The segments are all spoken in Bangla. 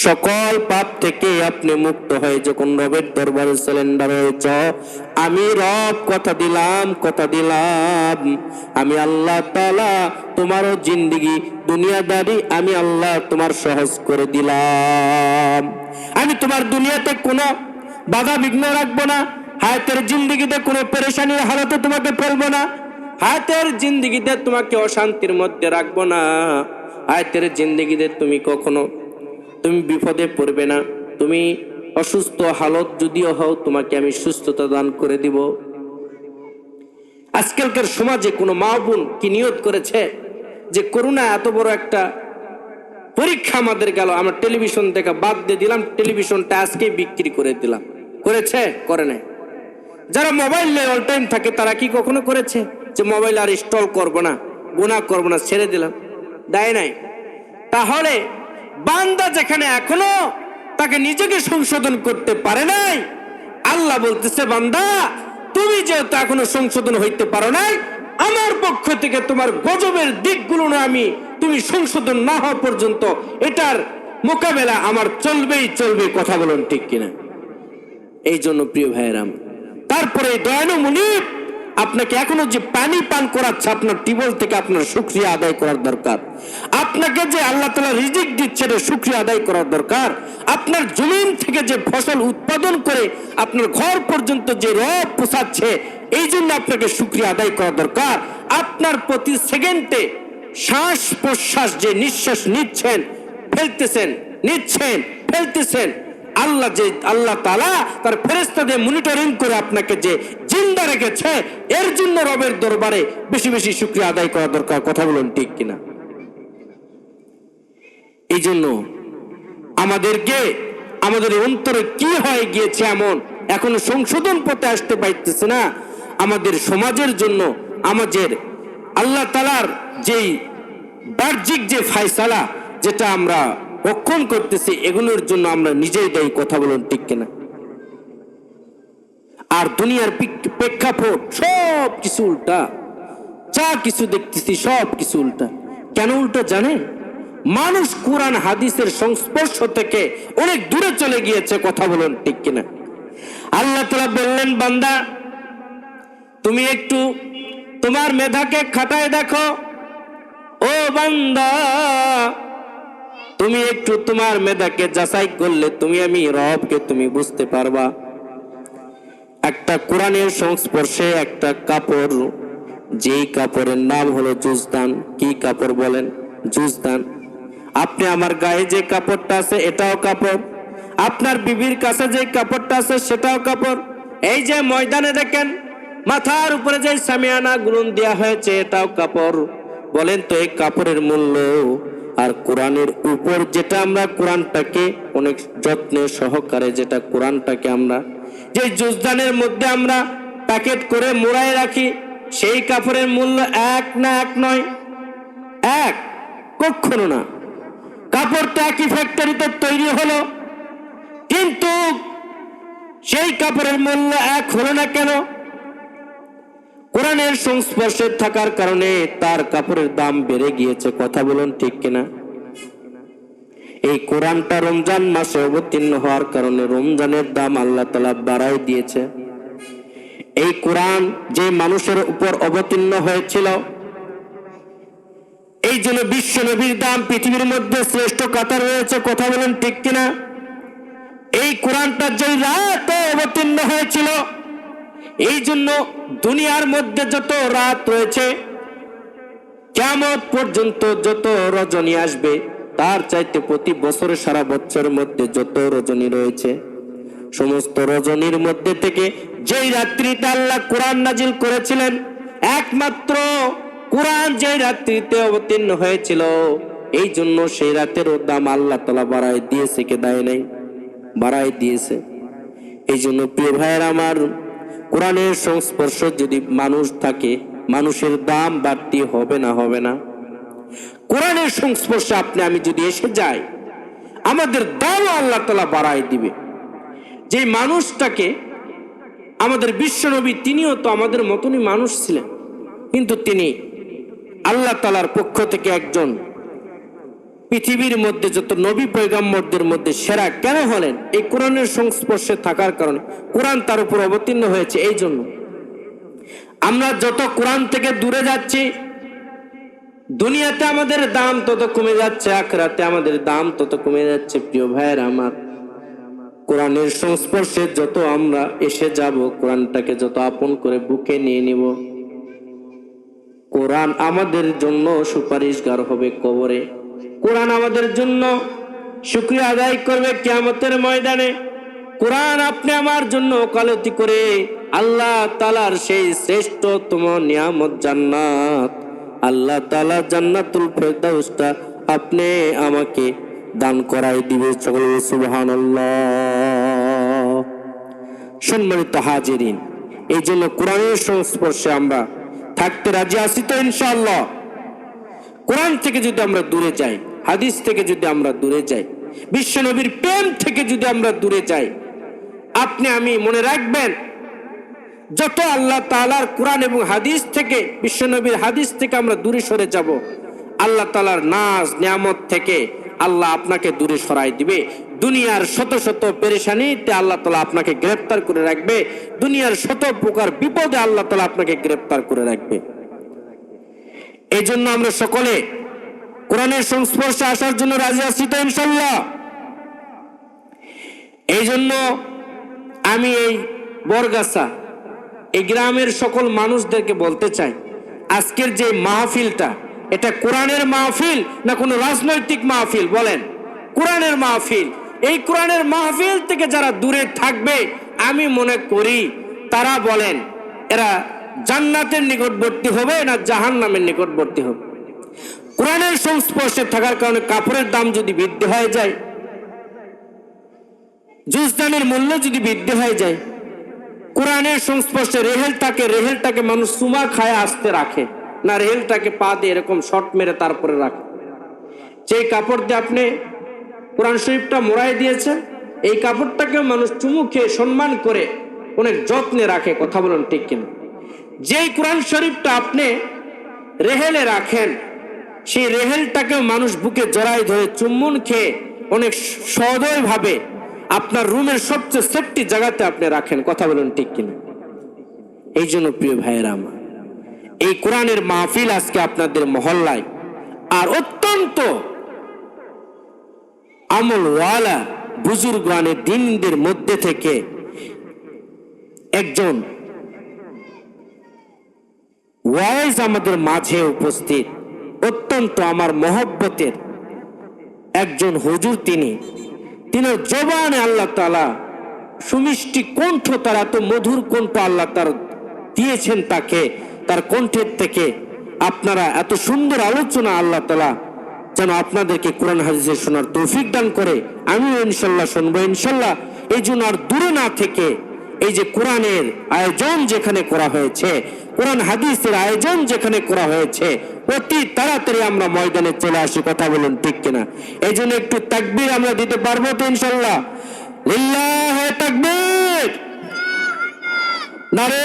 সকল পাপ থেকে আপনি মুক্ত হয়ে যখন রবের দরবারে সিলিন্ডার হয়েছ, আমি রব কথা দিলাম আমি আল্লাহ তাআলা তোমারও জিন্দেগি দুনিয়াদারি আমি আল্লাহ তোমার সহজ করে দিলাম। আমি তোমার দুনিয়াতে কোনো বাধা বিঘ্ন রাখবো না, হায়াতের জিন্দেগিতে কোনো পেরেশানির হালতে তোমাকে ফেলবো না, হায়াতের জিন্দেগিতে তোমাকে অশান্তির মধ্যে রাখবো না, হায়াতের জিন্দেগিতে তুমি কখনো তুমি বিপদে পড়বে না। তুমি অসুস্থ হালত যদিও হও, তোমাকে আমি সুস্থতা দান করে দিব। আজকালকার সমাজে কোনো মা বোন কি নিয়ত করেছে যে করোনা এত বড় একটা পরীক্ষা আমাদের গেল, আমরা টেলিভিশন দেখা বাদ দিয়ে দিলাম, টেলিভিশনটা আজকেই বিক্রি করে দিলাম? করেছে? করে নাই। যারা মোবাইল নিয়ে অল টাইম থাকে তারা কি কখনো করেছে যে মোবাইল আর ইনস্টল করবো না, গুনাহ করবো না, ছেড়ে দিলাম? দেয় নাই। তাহলে বান্দা যেখানে এখনো তাকে নিজেকে সংশোধন করতে পারে নাই, আল্লাহ বলতেছে বান্দা তুমি যেহেতু এখনো সংশোধন হইতে পারো নাই, আমার পক্ষ থেকে তোমার গজবের দিকগুলো না আমি তুমি সংশোধন না হওয়া পর্যন্ত এটার মোকাবেলা আমার চলবেই চলবে। কথা বলুন ঠিক কিনা? এই জন্য প্রিয় ভাইয়েরাম, তারপরে দয়ালু মুনিব আপনাকে এখনো যে পানি পান করাচ্ছে আপনার টিউবওয়েল থেকে, আপনার শুকরিয়া আদায় করার দরকার। আপনাকে যে আল্লাহ তাআলা রিজিক দিচ্ছে এটা শুকরিয়া আদায় করার দরকার। আপনার জমিন থেকে যে ফসল উৎপাদন করে আপনার ঘর পর্যন্ত যে রব পৌঁছাচ্ছে, এই জন্য আপনাকে শুকরিয়া আদায় করা দরকার। আপনার প্রতি সেকেন্ডে শ্বাস প্রশ্বাস যে নিঃশ্বাস নিচ্ছেন ফেলতেছেন, নিচ্ছেন ফেলতেছেন, আল্লাহ তাআলা তার ফেরেশতা দিয়ে মনিটরিং করে আপনাকে যে জিন্দা রেখেছে, এর জন্য রবের দরবারে বেশি বেশি শুকরিয়া আদায় করা দরকার। কথা বলুন ঠিক কিনা? এই জন্য আমাদেরকে আমাদের অন্তরে কি হয়ে গিয়েছে এমন এখনো সংশোধন পথে আসতে পারতেছে না। আমাদের সমাজের জন্য আমাদের আল্লাহ তাআলার যেই বাহ্যিক যে ফয়সালা যেটা আমরা রক্ষণ করতেছি, এগুলোর জন্য আমরা নিজেই দায়ী। কথা বলুন ঠিক কিনা? আর দুনিয়ার প্রেক্ষাপট সব কিছু উল্টা, যা কিছু দেখতেছি সব কিছু উল্টা। কেন উল্টা জানেন? মানুষ কোরআন হাদিসের সংস্পর্শ থেকে অনেক দূরে চলে গিয়েছে। কথা বলুন ঠিক কিনা? আল্লাহ তাআলা বললেন বান্দা তুমি একটু তোমার মেধাকে খাটায় দেখো। ও বান্দা তুমি একটু তোমার মেধাকে যাচাই করলে তুমি আমি রবকে তুমি বুঝতে পারবা। একটা কোরআনের সংস্পর্শে একটা কাপড়, যেই কাপড়ের নাম হলো জুজদান। কি কাপড় বলেন? জুজদান। আপনি আমার গায়ে যে কাপড়টা আছে এটাও কাপড়, আপনার বিবির কাছে যে কাপড়টা আছে সেটাও কাপড়। এই যে ময়দানে দেখেন মাথার উপরে যে সামিয়ানা গুলন দেওয়া হয়েছে এটাও কাপড়। বলেন তো এই কাপড়ের মূল্য আর কোরআনের উপর যেটা আমরা কোরআনটাকে অনেক যত্নে সহকারে যেটা কোরআনটাকে আমরা যে জুজদানের মধ্যে আমরা প্যাকেট করে মোড়ায় রাখি, সেই কাপড়ের মূল্য এক না? এক নয়? এক? কখনো না। কাপড়টা একই ফ্যাক্টরিতে তৈরি হলো, কিন্তু সেই কাপড়ের মূল্য এক হলো না কেন? কোরআনের সংস্পর্শে থাকার কারণে তার কাপড়ের দাম বেড়ে গিয়েছে। কথা বলুন ঠিক কিনা? এই কোরআনটা রমজান মাসে অবতীর্ণ হওয়ার কারণে রমজানের দাম আল্লাহ তাআলা বাড়ায় দিয়েছে। এই কোরআন যে মানুষের উপর অবতীর্ণ হয়েছিল, এই জন্য বিশ্ব নবীর দাম পৃথিবীর মধ্যে শ্রেষ্ঠ কাতার রয়েছে। কথা বলেন ঠিক কিনা? এই কোরআনটা যে রাতে অবতীর্ণ হয়েছিল, এই জন্য দুনিয়ার মধ্যে যত রাত রয়েছে কিয়ামত পর্যন্ত যত রজনী আসবে তার চাইতে প্রতি বছরে সারা বছরের মধ্যে যত রজনী রয়েছে, সমস্ত রজনীর মধ্যে থেকে যেই রাত্রিতে আল্লাহ কোরআন নাজিল করেছিলেন, একমাত্র কোরআন যেই রাত্রিতে অবতীর্ণ হয়েছিল, এই জন্য সেই রাতেরও দাম আল্লাহ তাআলা বাড়ায় দিয়েছে। কে দেয় নাই? বাড়ায় দিয়েছে। এই জন্য প্রিয় ভাইয়েরা আমার, কোরআনের সংস্পর্শ যদি মানুষ থাকে মানুষের দাম বাড়তি হবে না? হবে না? কোরআনের সংস্পর্শে আপনি আমি যদি এসে যাই, আমাদের দামও আল্লাহ তাআলা বাড়ায় দিবে। যে মানুষটাকে আমাদের বিশ্বনবী, তিনিও তো আমাদের মতনই মানুষ ছিলেন, কিন্তু তিনি আল্লাহ তাআলার পক্ষ থেকে একজন পৃথিবীর মধ্যে যত নবী পয়গম্বরদের মধ্যে সেরা কেন হলেন? এই কোরআনের সংস্পর্শে থাকার কারণে। কোরআন তার উপর অবতীর্ণ হয়েছে। এই জন্য আমরা যত কোরআন থেকে দূরে যাচ্ছি, দুনিয়াতে আমাদের দাম তত কমে যাচ্ছে, আখিরাতে আমাদের দাম তত কমে যাচ্ছে। প্রিয় ভাইয়ের আমার, কোরআনের সংস্পর্শে যত আমরা এসে যাব, কোরআনটাকে যত আপন করে বুকে নিয়ে নিব, কোরআন আমাদের জন্য সুপারিশগার হবে কবরে। কোরআন আমাদের জন্য শুকরিয়া আদায় করবে কিয়ামতের ময়দানে। কোরআন আপনি আমার জন্য ওকালতি করে আল্লাহ তাআলার সেই শ্রেষ্ঠতম নিয়ামত জান্নাত, আল্লাহ তাআলা জান্নাতুল ফেরদাউসটা আপনি আমাকে দান করাই দিবে। সকলে সুবহানাল্লাহ। সম্মানিত হাজিরিন, এই জন্য কোরআনের সংস্পর্শে আমরা থাকতে রাজি আছি তো ইনশাআল্লাহ। কোরআন থেকে যদি আমরা দূরে যাই, হাদিস থেকে যদি আমরা দূরে যাই, বিশ্ব নবীর প্রেম থেকে যদি আমরা দূরে যাই, আপনি আমি মনে রাখবেন, যত আল্লাহ তাআলার কোরআন এবং হাদিস থেকে, বিশ্ব নবীর হাদিস থেকে আমরা দূরে সরে যাব, আল্লাহ তাআলার নাজ নিয়ামত থেকে আল্লাহ আপনাকে দূরে সরাই দিবে। দুনিয়ার শত শত পেরেশানিতে আল্লাহ তাআলা আপনাকে গ্রেফতার করে রাখবে। দুনিয়ার শত প্রকার বিপদে আল্লাহ তাআলা আপনাকে গ্রেফতার করে রাখবে। এই জন্য আমরা সকলে কোরআনের সংস্পর্শে আসার জন্য রাজি আছি তো ইনশাআল্লাহ। এই জন্য আমি এই বরগাছা, এই গ্রামের সকল মানুষদেরকে বলতে চাই, আজকের যে মাহফিলটা, এটা কোরআনের মাহফিল না কোনো রাজনৈতিক মাহফিল? বলেন, কোরআনের মাহফিল। এই কোরআনের মাহফিল থেকে যারা দূরে থাকবে, আমি মনে করি তারা, বলেন, এরা জান্নাতের নিকটবর্তী হবে না জাহান্নামের নিকটবর্তী হবে? কোরআনের সংস্পর্শে থাকার কারণে কাপড়ের দাম যদি বৃদ্ধি হয়ে যায়, জুজদানের মূল্য যদি বৃদ্ধি হয়ে যায়, কোরআনের সংস্পর্শে রেহেলটাকে মানুষ সুমা খায় আসতে রাখে না, রেহেলটাকে পা দিয়ে এরকম শর্ট মেরে তারপরে রাখে। যে কাপড় দিয়ে আপনি কোরআন শরীফটা মোড়াই দিয়েছেন, এই কাপড়টাকে মানুষ চুমু খেয়ে সম্মান করে অনেক যত্নে রাখে। কথা বলুন ঠিক কিনা? যেই কোরআন শরীফটা আপনি রেহেলে রাখেন, সেই রেহেলটাকে মানুষ বুকে জড়াই ধরে চুম্বন খেয়ে অনেক সদয় ভাবে আপনার রুমের সবচেয়ে সেফটি জায়গাতে আপনি রাখেন। কথা বলুন ঠিক কিনা? এই জন্য প্রিয় ভাইয়েরা আমার, এই কোরআনের মাহফিল আজকে আপনাদের মহল্লায়, আর অত্যন্ত আমলওয়ালা বুজুর্গানে দিনদের মধ্যে থেকে একজন ওয়াইজ আমাদের মাঝে উপস্থিত, অত্যন্ত আমার মহব্বতের একজন হুজুর। তিনি জবানে আল্লাহ তাআলা সুমিষ্টি কণ্ঠ, তার এত মধুর কণ্ঠ আল্লাহ তার দিয়েছেন তাকে, তার কণ্ঠের থেকে আপনারা এত সুন্দর আলোচনা আল্লাহ তাআলা যেন আপনাদেরকে কোরআন হাদিসে শোনার তৌফিক দান করে। আমিও ইনশাল্লাহ শুনবো ইনশাল্লাহ। এই জন্য আর দূরে না থেকে, এই যে কোরআনের আয়োজন যেখানে করা হয়েছে, কোরআন হাদিসের আয়োজন যেখানে করা হয়েছে, অতি তাড়াতাড়ি আমরা ময়দানে চলে আসি। কথা বলুন ঠিক কিনা? এই জন্য একটু তাকবীর আমরা দিতে পারবো তো ইনশাল্লাহ? লিল্লাহে তাকবীর, নারে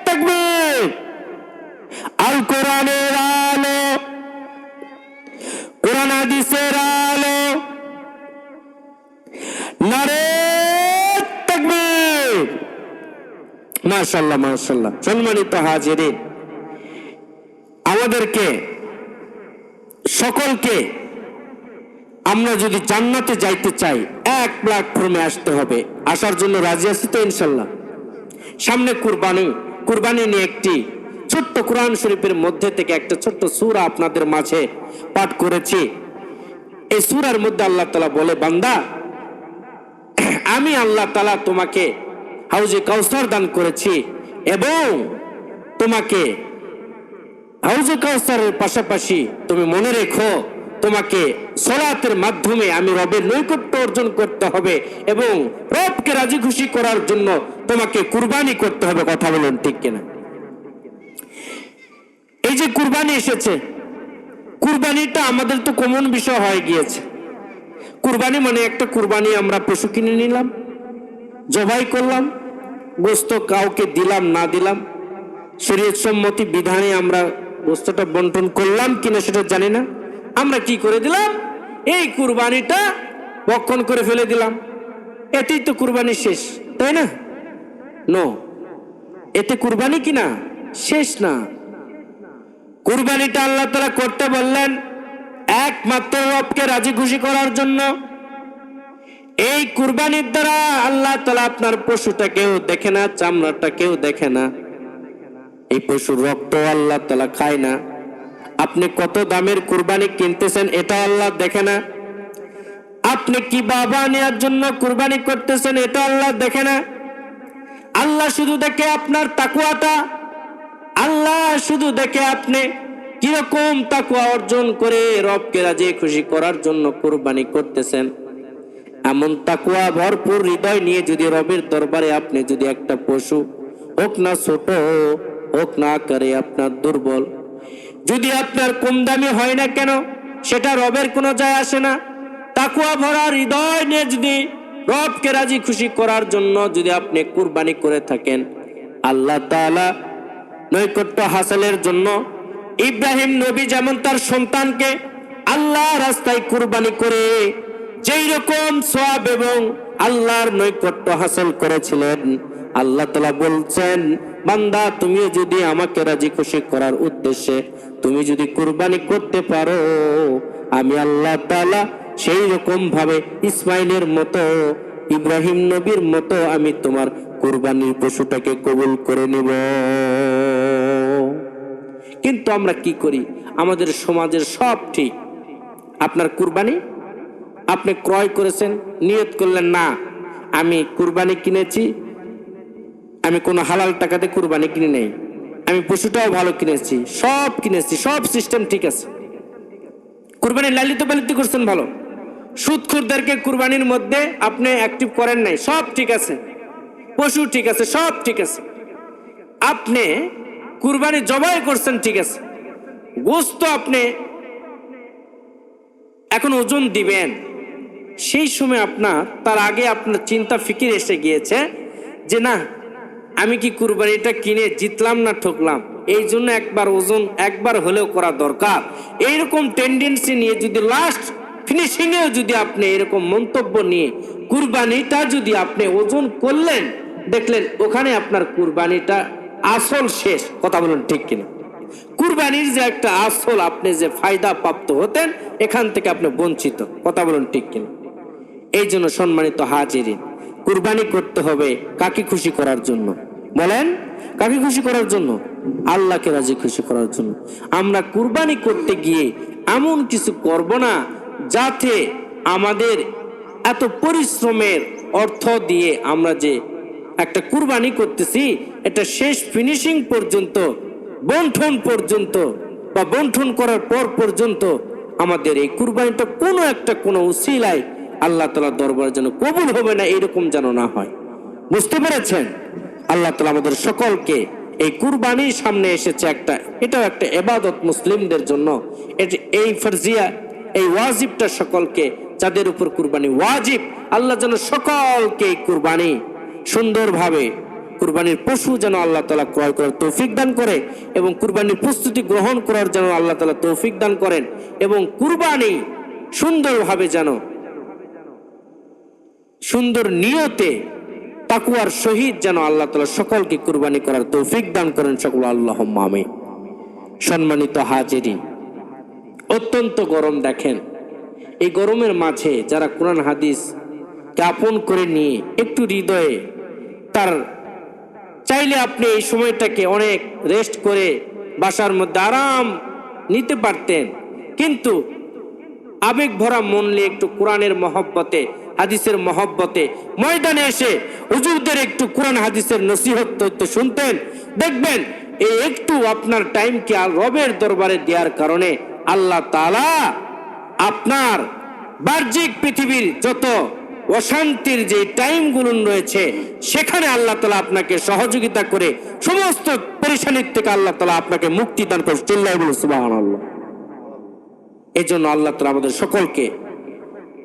তাকবীর। আল কোরআনের আলো, কোরআন হাদিসের আলো, নারে তাকবীর। মাশাআল্লাহ মাশাআল্লাহ। সম্মানিত হাজিরিন, আমাদেরকে সকলকে, আমরা যদি জান্নাতে যাইতে চাই, 1 প্ল্যাটফর্মে আসতে হবে। আসার জন্য রাজি আছি তো ইনশাল্লাহ? সামনে কুরবানি নিয়ে একটি ছোট্ট কোরআন শরীফের মধ্যে থেকে একটা ছোট্ট সূরা আপনাদের মাঝে পাঠ করেছি। এই সূরার মধ্যে আল্লাহ তাআলা বলে, বান্দা, আমি আল্লাহ তাআলা তোমাকে হাউজে কাউসার দান করেছি, এবং তোমাকে হাউজে কাউসারের পাশাপাশি তুমি মনে রেখো, তোমাকে সালাতের মাধ্যমে আমি রবের নৈকট্য অর্জন করতে হবে, এবং রবকে রাজি খুশি করার জন্য তোমাকে কুরবানি করতে হবে। কথা বলুন ঠিক কিনা? এই যে কুরবানি এসেছে, কুরবানিটা আমাদের তো কমন বিষয় হয়ে গিয়েছে। কুরবানি মানে একটা কুরবানি, আমরা পশু কিনে নিলাম, জবাই করলাম, গোস্ত কাউকে দিলাম না দিলাম, শরীয়ত সম্মতি বিধানে আমরা গোস্তটা বন্টন করলাম কিনা সেটা জানি না, আমরা কি করে দিলাম, এই কুরবানিটা বক্ষণ করে ফেলে দিলাম, এতেই তো কুরবানি শেষ, তাই না? নো, এতে কুরবানি কি না শেষ না। কুরবানিটা আল্লাহ তাআলা করতে বললেন একমাত্র রবকে রাজি খুশি করার জন্য। এই কুরবানির দ্বারা আল্লাহ তাআলা আপনার পশুটাকেও দেখে না, চামড়াটাকেও দেখে না, এই পশুর রক্ত আল্লাহ তাআলা খায় না। আপনি কত দামের কুরবানি কিনতেছেন এটা আল্লাহ দেখে না। আপনি কি বাবা নেওয়ার জন্য কুরবানি করতেছেন এটা আল্লাহ দেখে না। আল্লাহ শুধু দেখে আপনার তাকওয়াটা, আল্লাহ শুধু দেখে আপনি কিরকম তাকওয়া অর্জন করে রবকে রাজি খুশি করার জন্য কুরবানি করতেছেন। এমন তাকওয়া ভরপুর হৃদয় নিয়ে যদি রবের দরবারে আপনি যদি একটা পশু, হোক না ছোট, হোক না আকারে আপনার দুর্বল, যদি আপনার কম দামি হয় না কেন, সেটা রবের কোনো যায় আসে না। তাকওয়া ভরা হৃদয় নিয়ে যদি রবকে রাজি খুশি করার জন্য যদি আপনি কুরবানি করে থাকেন, আল্লাহ তাআলা নৈকট্য হাসিলের জন্য ইব্রাহিম নবী যেমন তার সন্তানকে আল্লাহ রাস্তায় কুরবানি করে যেই রকম সওয়াব এবং আল্লাহর নৈকট্য হাসিল করেছিলেন, আল্লাহ তাআলা বলছেন, বান্দা তুমিও যদি আমাকে রাজি খুশি করার উদ্দেশ্যে তুমি যদি কুরবানি করতে পারো, আমি আল্লাহ তাআলা সেই রকম ভাবে ইসমাইলের মতো, ইব্রাহিম নবীর মতো আমি তোমার কুরবানির পশুটাকে কবুল করে নেব। কিন্তু আমরা কি করি, আমাদের সমাজের সব ঠিক, আপনার কুরবানি আপনি ক্রয় করেছেন, নিয়ত করলেন না আমি কুরবানি কিনেছি, আমি কোনো হালাল টাকাতে কুরবানি কিনে নেই, আমি পশুটাও ভালো কিনেছি, সব কিনেছি, সব সিস্টেম ঠিক আছে, কুরবানি লালিত পালিত করছেন ভালো, সুদখোরদেরকে কুরবানির মধ্যে আপনি অ্যাক্টিভ করেন নাই, সব ঠিক আছে, পশু ঠিক আছে, সব ঠিক আছে, আপনি কুরবানি জবাই করছেন ঠিক আছে, গোশত আপনি এখন ওজন দিবেন, সেই সময় আপনার তার আগে আপনার চিন্তা ফিকির এসে গিয়েছে যে না আমি কি কুরবানিটা কিনে জিতলাম না ঠকলাম, এই জন্য একবার ওজন একবার হলেও করা দরকার। এইরকম টেন্ডেন্সি নিয়ে যদি লাস্ট ফিনিশিংয়েও যদি আপনি এরকম মন্তব্য নিয়ে কুরবানিটা যদি আপনি ওজন করলেন, দেখলেন ওখানে আপনার কুরবানিটা আসল শেষ। কথা বলুন ঠিক কিনা? কুরবানির যে একটা আসল আপনি যে ফায়দা প্রাপ্ত হতেন, এখান থেকে আপনি বঞ্চিত। কথা বলুন ঠিক কিনা? এই জন্য সম্মানিত হাজিরিন, কুরবানি করতে হবে কাকে খুশি করার জন্য? বলেন, কাকে খুশি করার জন্য? আল্লাহকে রাজি খুশি করার জন্য। আমরা কুরবানি করতে গিয়ে এমন কিছু করব না যাতে আমাদের এত পরিশ্রমের অর্থ দিয়ে আমরা যে একটা কুরবানি করতেছি, এটা শেষ ফিনিশিং পর্যন্ত, বন্টন পর্যন্ত বা বন্টন করার পর পর্যন্ত আমাদের এই কুরবানিটা কোনো উসিলায় আল্লাহ তাআলার দরবারে যেন কবুল হবে না, এরকম যেন না হয়। বুঝতে পেরেছেন? আল্লাহ তাআলা আমাদের সকলকে এই কুরবানির সামনে এসেছে একটা, এটাও একটা ইবাদত মুসলিমদের জন্য, এই ফরজিয়া, এই ওয়াজিবটা সকলকে, যাদের উপর কুরবানি ওয়াজিব, আল্লাহ যেন সকলকে এই কুরবানি সুন্দরভাবে, কুরবানির পশু যেন আল্লাহ তাআলা ক্রয় করার তৌফিক দান করে এবং কুরবানির প্রস্তুতি গ্রহণ করার যেন আল্লাহ তাআলা তৌফিক দান করেন এবং কুরবানি সুন্দরভাবে যেন সুন্দর নিয়তে তাকওয়ার সহিত যেন আল্লাহ তাআলা সকলকে কুরবানি করার তৌফিক দান করেন। সকল আল্লাহুম্মা আমিন। সম্মানিত হাজিরিন, অত্যন্ত গরম, দেখেন এই গরমের মাঝে যারা কোরআন হাদিস আপন করে নিয়ে একটু হৃদয়ে তার, চাইলে আপনি এই সময়টাকে অনেক রেস্ট করে বাসার মধ্যে আরাম নিতে পারতেন, কিন্তু আবেগ ভরা মন নিয়ে একটু কোরআনের মহব্বতে, হাদিসের মহব্বতে ময়দানে এসে হুজুরদের একটু কোরআন হাদিসের নসিহত শুনতেন, দেখবেন এই একটু আপনার টাইমকে রবের দরবারে দেওয়ার কারণে আল্লাহ তাআলা আপনার বাহ্যিক পৃথিবীর যত অশান্তির যে টাইমগুলো রয়েছে সেখানে আল্লাহ তাআলা আপনাকে সহযোগিতা করে সমস্ত পরেশানির থেকে আল্লাহ তাআলা আপনাকে মুক্তি দান করে। চিল্লায় বলুন সুবহানাল্লাহ। এই জন্য আল্লাহ তাআলা আমাদের সকলকে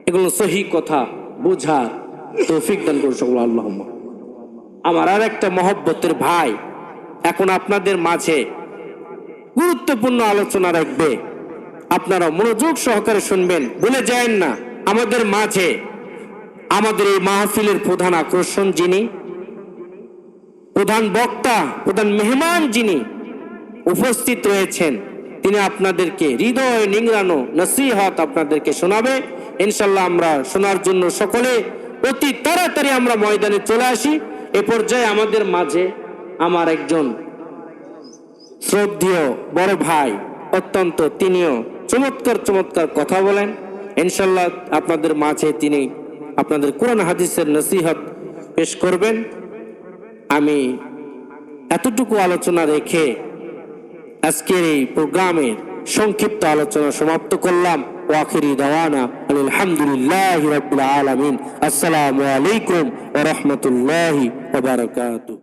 এগুলো সহি কথা বোঝার তৌফিক দান করুন। সকল আল্লাহুম্মা। আমার আর একটা মহব্বতের ভাই এখন আপনাদের মাঝে গুরুত্বপূর্ণ আলোচনা রাখবে, আপনারা মনোযোগ সহকারে শুনবেন, ভুলে যায়েন না। আমাদের মাঝে আমাদের এই মাহফিলের প্রধান আকর্ষণ যিনি, প্রধান বক্তা, প্রধান মেহমান যিনি উপস্থিত রয়েছেন, তিনি আপনাদেরকে হৃদয় নিংড়ানো নসিহত আপনাদেরকে শোনাবে ইনশাল্লাহ। আমরা শোনার জন্য সকলে অতি তাড়াতাড়ি আমরা ময়দানে চলে আসি। এ পর্যায়ে আমাদের মাঝে আমার একজন শ্রদ্ধেয় বড় ভাই, অত্যন্ত তিনিও চমৎকার চমৎকার কথা বলেন ইনশাল্লাহ। আপনাদের মাঝে তিনি আপনাদের কোরআন হাদিসের নসিহত পেশ করবেন। আমি এতটুকু আলোচনা রেখে আজকের এই প্রোগ্রামের সংক্ষিপ্ত আলোচনা সমাপ্ত করলাম। ওয়াখিরি দাওয়ানা আলহামদুলিল্লাহি রাব্বিল আলামিন। আসসালামু আলাইকুম ওয়া রাহমাতুল্লাহি ওয়া বারাকাতুহু।